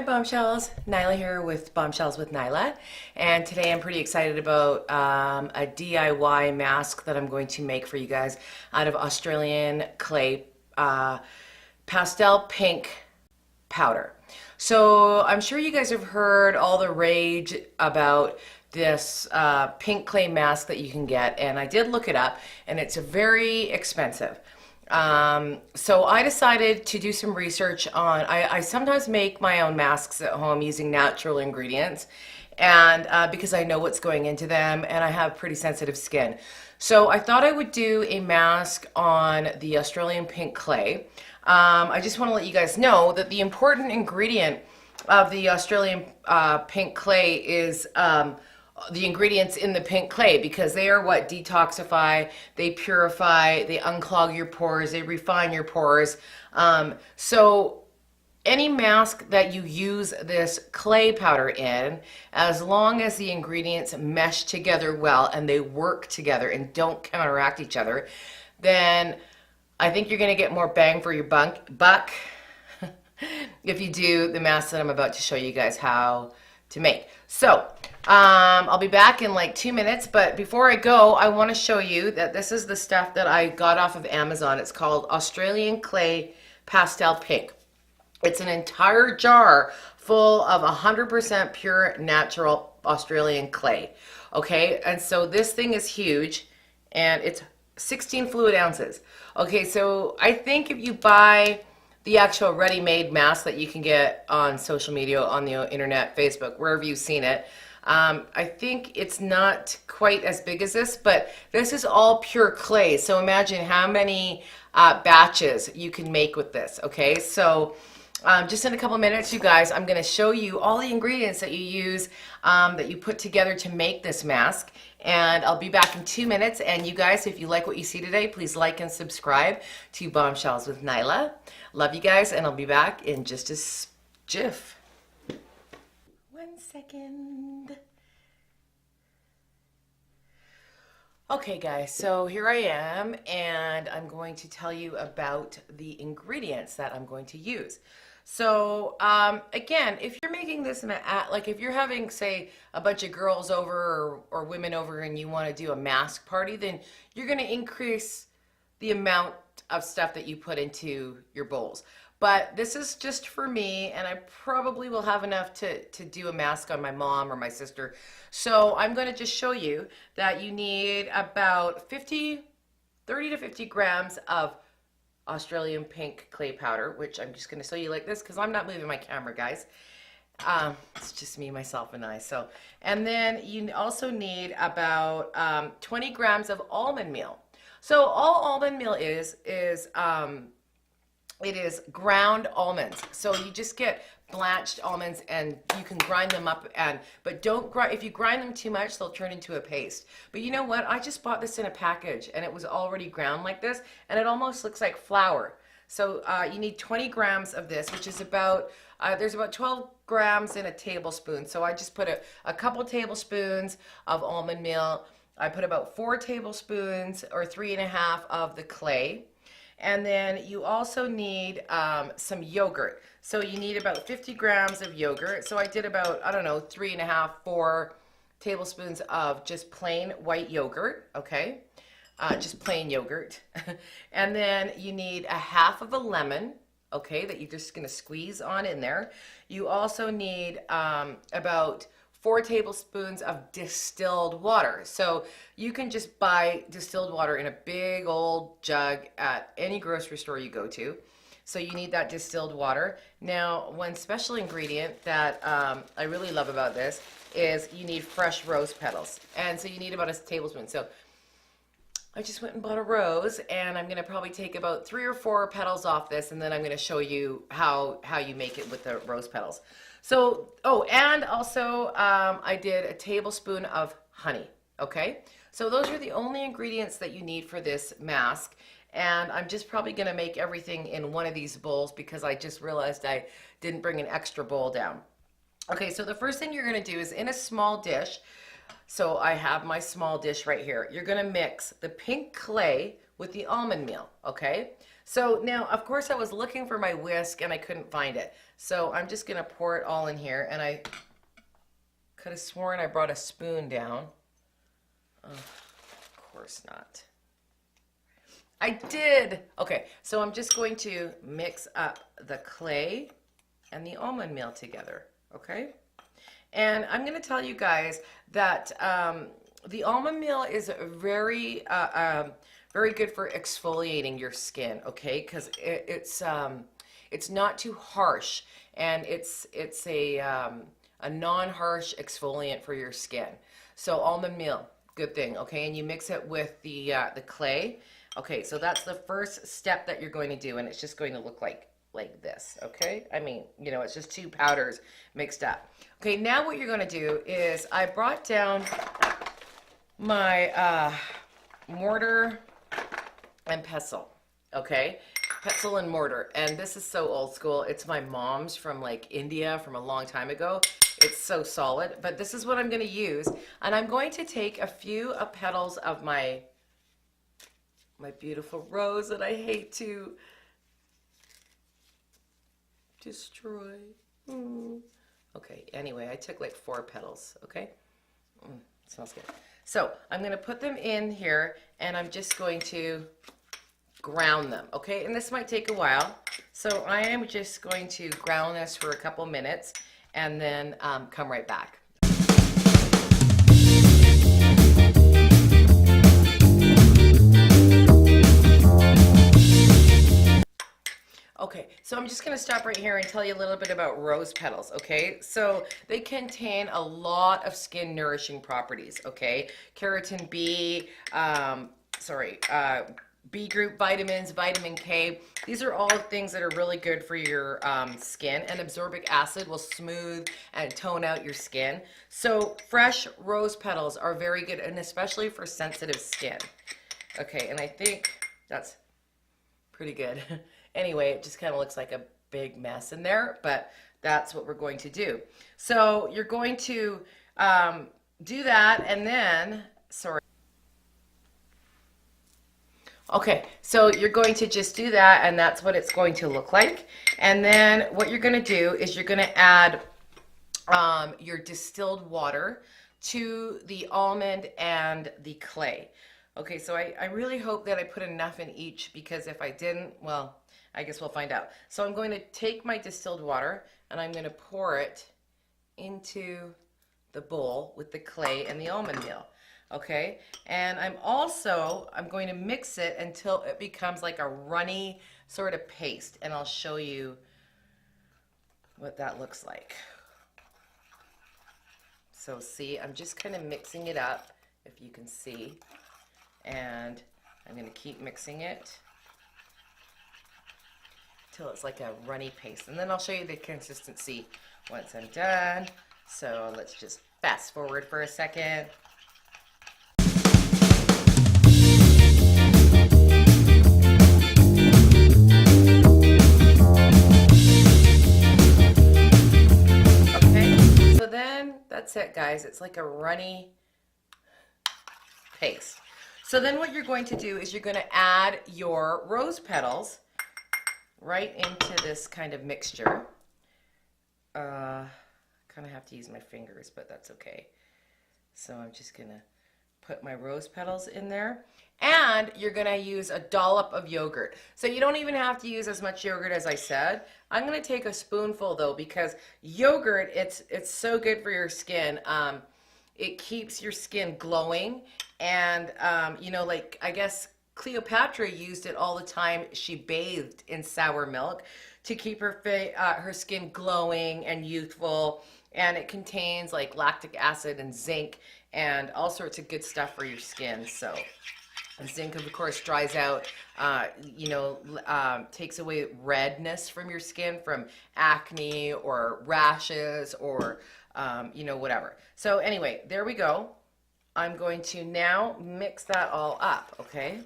Hi Bombshells, Naila here with Bombshells with Naila, and today I'm pretty excited about a DIY mask that I'm going to make for you guys out of Australian clay pastel pink powder. So I'm sure you guys have heard all the rage about this pink clay mask that you can get, and I did look it up, and it's very expensive. So I decided to do some research on, I sometimes make my own masks at home using natural ingredients, and because I know what's going into them and I have pretty sensitive skin. So I thought I would do a mask on the Australian pink clay. I just want to let you guys know that the important ingredient of the Australian pink clay is the ingredients in the pink clay, because they are what detoxify, they purify, they unclog your pores, they refine your pores. So any mask that you use this clay powder in, as long as the ingredients mesh together well and they work together and don't counteract each other, then I think you're going to get more bang for your buck if you do the mask that I'm about to show you guys how to make. So I'll be back in like 2 minutes, but before I go, I want to show you that this is the stuff that I got off of Amazon. It's called Australian Clay Pastel Pink. It's an entire jar full of 100% pure natural Australian clay. Okay, and so this thing is huge, and it's 16 fluid ounces. Okay, so I think if you buy the actual ready-made mask that you can get on social media, on the internet, Facebook, wherever you've seen it, I think it's not quite as big as this, but this is all pure clay. So imagine how many batches you can make with this. Okay, so just in a couple minutes, you guys, I'm going to show you all the ingredients that you use, that you put together to make this mask. And I'll be back in 2 minutes. And you guys, if you like what you see today, please like and subscribe to Bombshells with Naila. Love you guys, and I'll be back in just a jiff. 1 second. Okay guys, so here I am, and I'm going to tell you about the ingredients that I'm going to use. So again, if you're making this in like if you're having, say, a bunch of girls over, or women over, and you want to do a mask party, then you're going to increase the amount of stuff that you put into your bowls. But this is just for me, and I probably will have enough to do a mask on my mom or my sister. So I'm going to just show you that you need about 30 to 50 grams of Australian pink clay powder, which I'm just going to show you like this because I'm not moving my camera, guys. It's just me, myself, and I. So, and then you also need about 20 grams of almond meal. So all almond meal is it is ground almonds. So you just get blanched almonds, and you can grind them up, but don't grind. If you grind them too much, they'll turn into a paste. But you know what? I just bought this in a package, and it was already ground like this, and it almost looks like flour. So you need 20 grams of this, which is about, there's about 12 grams in a tablespoon. So I just put a couple tablespoons of almond meal. I put about 4 tablespoons or 3.5 of the clay. And then you also need some yogurt. So you need about 50 grams of yogurt. So I did about, I don't know, 3.5, 4 tablespoons of just plain white yogurt, okay? Just plain yogurt. And then you need a half of a lemon, okay, that you're just gonna squeeze on in there. You also need about 4 tablespoons of distilled water. So you can just buy distilled water in a big old jug at any grocery store you go to. So you need that distilled water. Now, one special ingredient that I really love about this is you need fresh rose petals. And so you need about a tablespoon. So I just went and bought a rose, and I'm gonna probably take about 3 or 4 petals off this, and then I'm gonna show you how you make it with the rose petals. So, oh, and also I did a tablespoon of honey, okay? So those are the only ingredients that you need for this mask, and I'm just probably gonna make everything in one of these bowls because I just realized I didn't bring an extra bowl down. Okay, so the first thing you're gonna do is, in a small dish, So I have my small dish right here. You're gonna mix the pink clay with the almond meal, okay? So now, of course, I was looking for my whisk and I couldn't find it. So I'm just gonna pour it all in here, and I could have sworn I brought a spoon down. Oh, of course not. I did. Okay, so I'm just going to mix up the clay and the almond meal together, okay? And I'm going to tell you guys that the almond meal is very, very good for exfoliating your skin, okay? Because it's not too harsh, and it's a non-harsh exfoliant for your skin. So almond meal, good thing, okay? And you mix it with the clay. Okay, so that's the first step that you're going to do, and it's just going to look like this, okay? I mean, you know, it's just two powders mixed up. Okay, now what you're going to do is I brought down my mortar and pestle, okay? Pestle and mortar, and this is so old school. It's my mom's from like India from a long time ago. It's so solid, but this is what I'm going to use, and I'm going to take a few petals of my beautiful rose that I hate to destroy. Okay, anyway, I took like 4 petals, okay? Smells good. So I'm going to put them in here, and I'm just going to ground them, okay? And this might take a while. So I am just going to ground this for a couple minutes and then come right back. Okay, so I'm just going to stop right here and tell you a little bit about rose petals, okay? So they contain a lot of skin nourishing properties, okay? Keratin B, B group vitamins, vitamin K. These are all things that are really good for your skin, and absorbic acid will smooth and tone out your skin. So fresh rose petals are very good, and especially for sensitive skin. Okay, and I think that's pretty good. Anyway, it just kind of looks like a big mess in there, but that's what we're going to do. So you're going to do that, and then, okay, so you're going to just do that, and that's what it's going to look like. And then what you're going to do is you're going to add your distilled water to the almond and the clay. Okay, so I really hope that I put enough in each, because if I didn't, well, I guess we'll find out. So I'm going to take my distilled water and I'm going to pour it into the bowl with the clay and the almond meal. Okay, and I'm going to mix it until it becomes like a runny sort of paste, and I'll show you what that looks like. So see, I'm just kind of mixing it up, if you can see, and I'm going to keep mixing it till it's like a runny paste, and then I'll show you the consistency once I'm done. So let's just fast forward for a second. Okay, so then that's it, guys. It's like a runny paste. So then what you're going to do is you're going to add your rose petals right into this kind of mixture. Kind of have to use my fingers, but that's okay. So I'm just gonna put my rose petals in there, and you're gonna use a dollop of yogurt. So you don't even have to use as much yogurt as I said. I'm gonna take a spoonful though, because yogurt, it's so good for your skin. It keeps your skin glowing, and you know, like, I guess Cleopatra used it all the time. She bathed in sour milk to keep her skin glowing and youthful, and it contains like lactic acid and zinc and all sorts of good stuff for your skin. So zinc, of course, dries out, takes away redness from your skin from acne or rashes or whatever. So anyway, there we go. I'm going to now mix that all up, okay?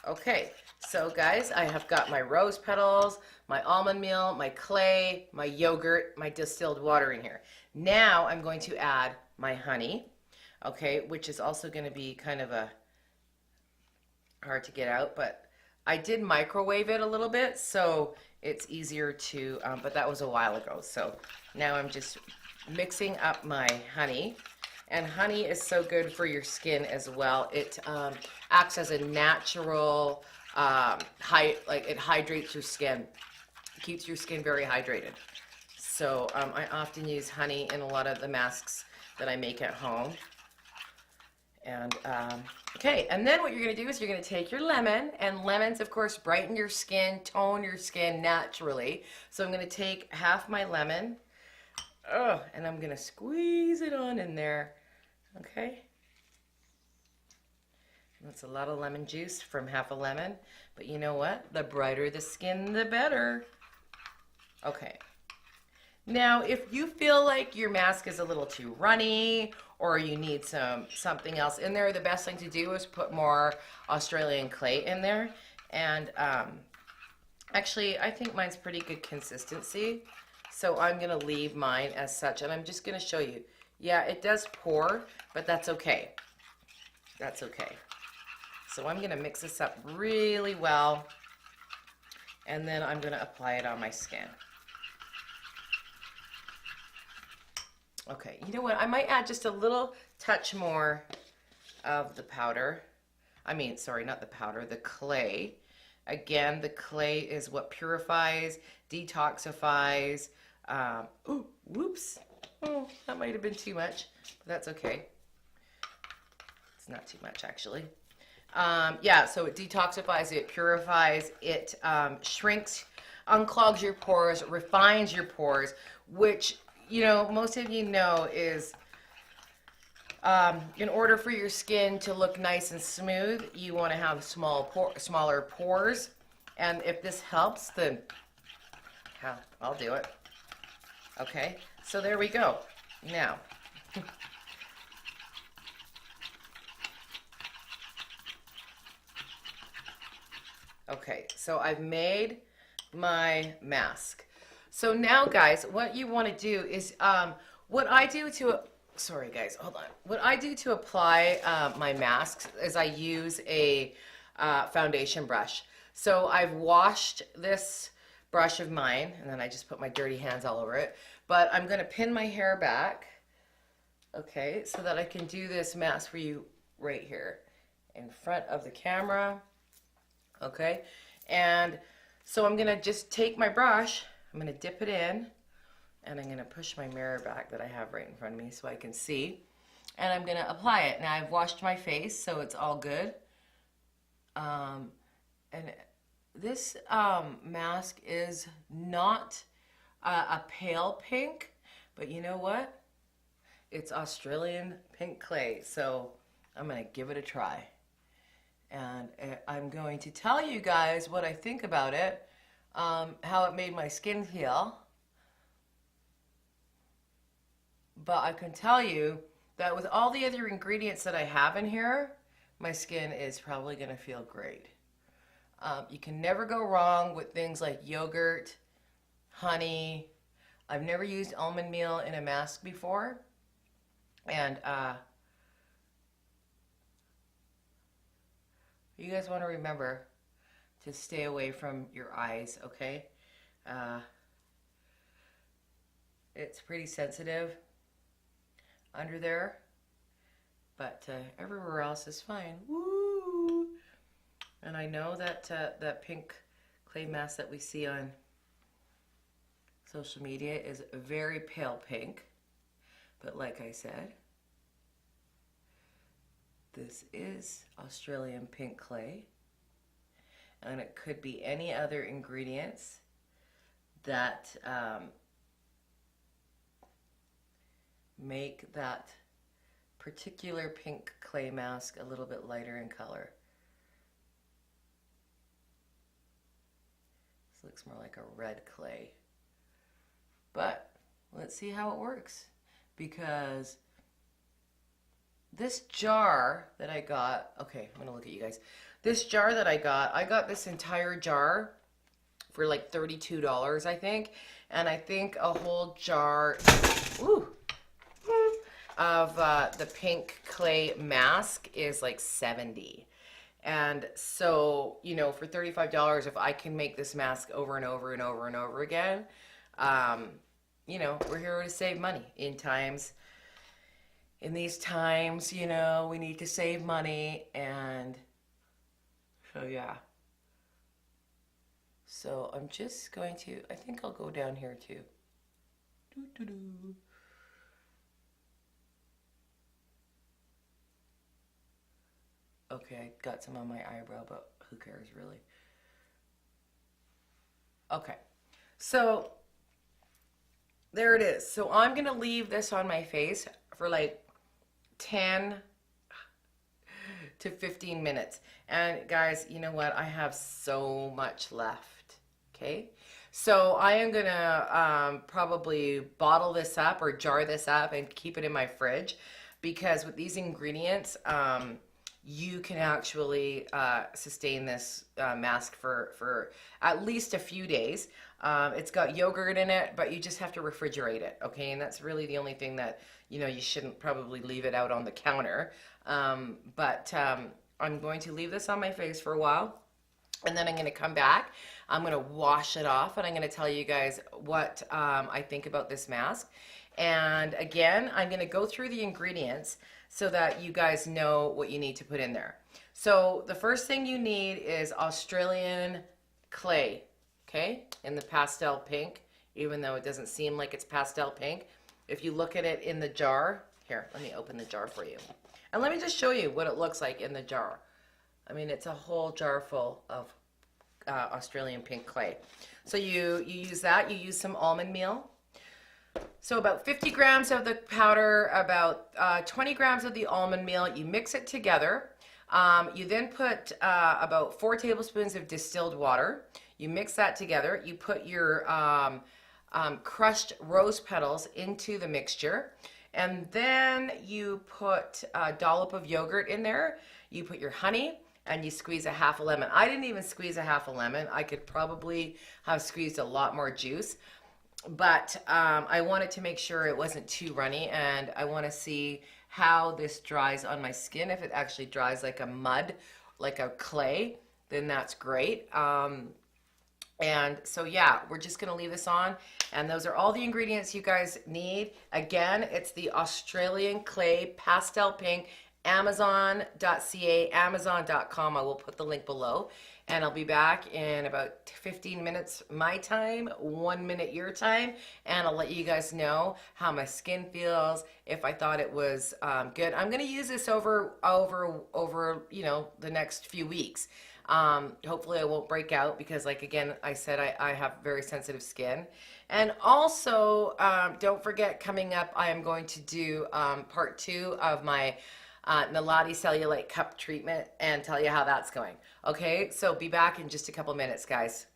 Okay, So guys, I have got my rose petals, my almond meal, my clay, my yogurt, my distilled water in here. Now I'm going to add my honey, okay, which is also going to be kind of a hard to get out, but I did microwave it a little bit, so it's easier to, but that was a while ago. So now I'm just mixing up my honey. And honey is so good for your skin as well. It acts as a natural, it hydrates your skin. Keeps your skin very hydrated. So I often use honey in a lot of the masks that I make at home. And okay, and then what you're going to do is you're going to take your lemon, and lemons, of course, brighten your skin, tone your skin naturally. So I'm going to take half my lemon, and I'm going to squeeze it on in there, okay? That's a lot of lemon juice from half a lemon, but you know what? The brighter the skin, the better. Okay. Now, if you feel like your mask is a little too runny or you need something else in there, the best thing to do is put more Australian clay in there. And actually, I think mine's pretty good consistency. So I'm going to leave mine as such. And I'm just going to show you. Yeah, it does pour, but that's okay. That's okay. So I'm going to mix this up really well. And then I'm going to apply it on my skin. Okay, you know what? I might add just a little touch more of the powder. I mean, sorry, not the powder, the clay. Again, the clay is what purifies, detoxifies. Ooh, whoops. Oh, that might have been too much, but that's okay. It's not too much, actually. Yeah, so it detoxifies, it purifies, it shrinks, unclogs your pores, refines your pores, which, you know, most of you know is in order for your skin to look nice and smooth, you want to have smaller pores. And if this helps, then yeah, I'll do it. Okay, so there we go. Now, okay, so I've made my mask. So now, guys, what you want to do is, what I do to, sorry guys, hold on. What I do to apply my masks is I use a foundation brush. So I've washed this brush of mine, and then I just put my dirty hands all over it. But I'm going to pin my hair back, okay, so that I can do this mask for you right here in front of the camera, okay? And so I'm going to just take my brush, I'm going to dip it in, and I'm going to push my mirror back that I have right in front of me so I can see. And I'm going to apply it. Now I've washed my face, so it's all good. And this mask is not a pale pink, but you know what? It's Australian pink clay, so I'm going to give it a try. And I'm going to tell you guys what I think about it, how it made my skin feel. But I can tell you that with all the other ingredients that I have in here, my skin is probably going to feel great. You can never go wrong with things like yogurt, honey. I've never used almond meal in a mask before. And you guys want to remember to stay away from your eyes, okay? It's pretty sensitive under there, but everywhere else is fine. Woo! And I know that that pink clay mask that we see on social media is very pale pink, but like I said, this is Australian pink clay, and it could be any other ingredients that make that particular pink clay mask a little bit lighter in color. This looks more like a red clay. But let's see how it works, because this jar that I got, okay, I'm gonna look at you guys. This jar that I got this entire jar for like $32, I think. And I think a whole jar, ooh, of the pink clay mask is like 70. And so, you know, for $35, if I can make this mask over and over and over and over again, you know, we're here to save money in these times, you know, we need to save money. And so, yeah. So I'm just going to, I think I'll go down here too. Doo-doo-doo. Okay, I got some on my eyebrow, but who cares really? Okay, so there it is. So I'm gonna leave this on my face for like 10 to 15 minutes. And guys, you know what? I have so much left, okay? So I am gonna probably bottle this up or jar this up and keep it in my fridge, because with these ingredients, you can actually sustain this mask for at least a few days. It's got yogurt in it, but you just have to refrigerate it, okay? And that's really the only thing that, you know, you shouldn't probably leave it out on the counter. But I'm going to leave this on my face for a while, and then I'm going to come back. I'm going to wash it off, and I'm going to tell you guys what I think about this mask. And again, I'm going to go through the ingredients so that you guys know what you need to put in there. So the first thing you need is Australian clay, okay, in the pastel pink, even though it doesn't seem like it's pastel pink. If you look at it in the jar, here, let me open the jar for you. And let me just show you what it looks like in the jar. I mean, it's a whole jar full of Australian pink clay. So you use that, you use some almond meal. So about 50 grams of the powder, about 20 grams of the almond meal, you mix it together. You then put about 4 tablespoons of distilled water. You mix that together. You put your crushed rose petals into the mixture. And then you put a dollop of yogurt in there. You put your honey, and you squeeze a half a lemon. I didn't even squeeze a half a lemon. I could probably have squeezed a lot more juice. But I wanted to make sure it wasn't too runny, and I want to see how this dries on my skin. If it actually dries like a mud, like a clay, then that's great. And so yeah, we're just gonna leave this on, and those are all the ingredients you guys need. Again, it's the Australian clay pastel pink, Amazon.ca, Amazon.com. I will put the link below. And I'll be back in about 15 minutes my time, 1 minute your time, and I'll let you guys know how my skin feels, if I thought it was good. I'm gonna use this over you know, the next few weeks. Hopefully I won't break out, because like again I said, I have very sensitive skin. And also don't forget, coming up I am going to do part 2 of my Naila cellulite cup treatment and tell you how that's going. Okay, so be back in just a couple minutes, guys.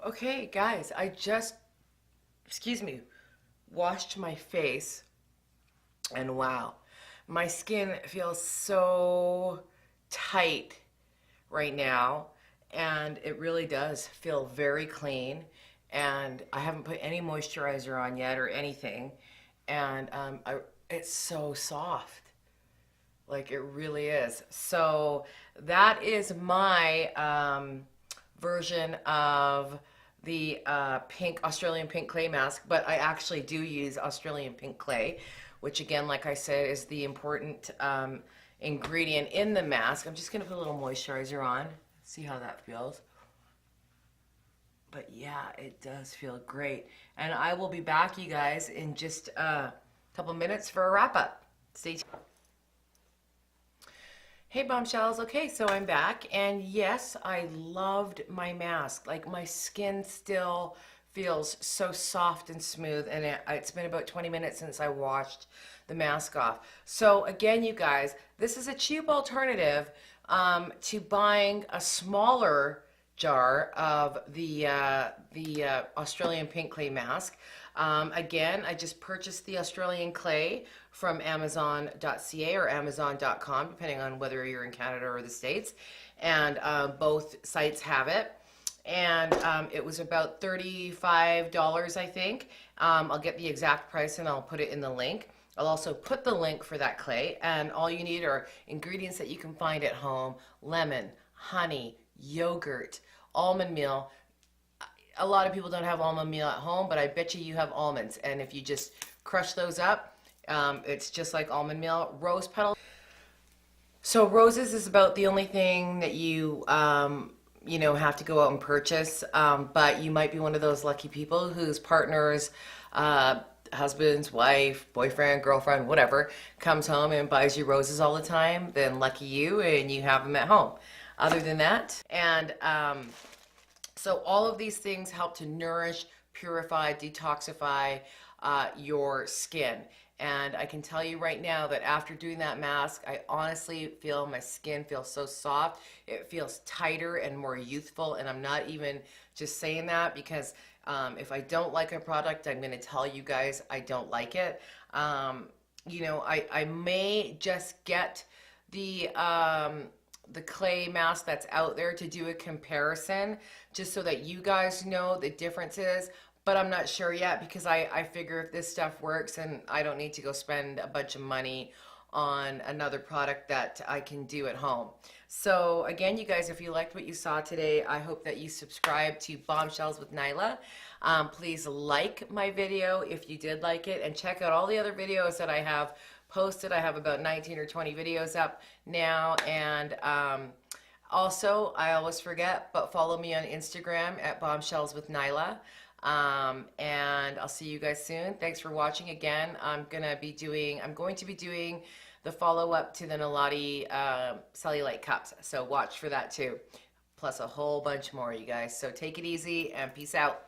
Okay, guys, I just, excuse me, washed my face, and wow, my skin feels so tight right now, and it really does feel very clean. And I haven't put any moisturizer on yet or anything, and it's so soft. Like, it really is. So that is my version of the Australian pink clay mask, but I actually do use Australian pink clay, which again, like I said, is the important ingredient in the mask. I'm just gonna put a little moisturizer on, see how that feels. But yeah, it does feel great. And I will be back, you guys, in just a couple minutes for a wrap up. Stay tuned. Hey Bombshells, okay, so I'm back, and yes, I loved my mask. Like, my skin still feels so soft and smooth, and it's been about 20 minutes since I washed the mask off. So again, you guys, this is a cheap alternative to buying a smaller jar of the Australian pink clay mask. Again, I just purchased the Australian clay from Amazon.ca or Amazon.com, depending on whether you're in Canada or the States. And both sites have it. And it was about $35, I think. I'll get the exact price and I'll put it in the link. I'll also put the link for that clay, and all you need are ingredients that you can find at home: lemon, honey, yogurt, almond meal. A lot of people don't have almond meal at home, but I bet you have almonds, and if you just crush those up, it's just like almond meal. Rose petals. So roses is about the only thing that you have to go out and purchase, but you might be one of those lucky people whose partners, husband's wife, boyfriend, girlfriend, whatever, comes home and buys you roses all the time. Then lucky you, and you have them at home. Other than that, and so all of these things help to nourish, purify, detoxify your skin. And I can tell you right now that after doing that mask, I honestly feel my skin feels so soft. It feels tighter and more youthful. And I'm not even just saying that because if I don't like a product, I'm going to tell you guys I don't like it. I may just get the clay mask that's out there to do a comparison just so that you guys know the differences. But I'm not sure yet because I figure if this stuff works, and I don't need to go spend a bunch of money on another product that I can do at home. So again, you guys, if you liked what you saw today, I hope that you subscribe to Bombshells with Naila. Please like my video if you did like it, and check out all the other videos that I have posted. I have about 19 or 20 videos up now, and also, I always forget, but follow me on Instagram at Bombshells with Naila. And I'll see you guys soon. Thanks for watching again. I'm going to be doing the follow-up to the Naila cellulite cups. So watch for that too. Plus a whole bunch more, you guys. So take it easy and peace out.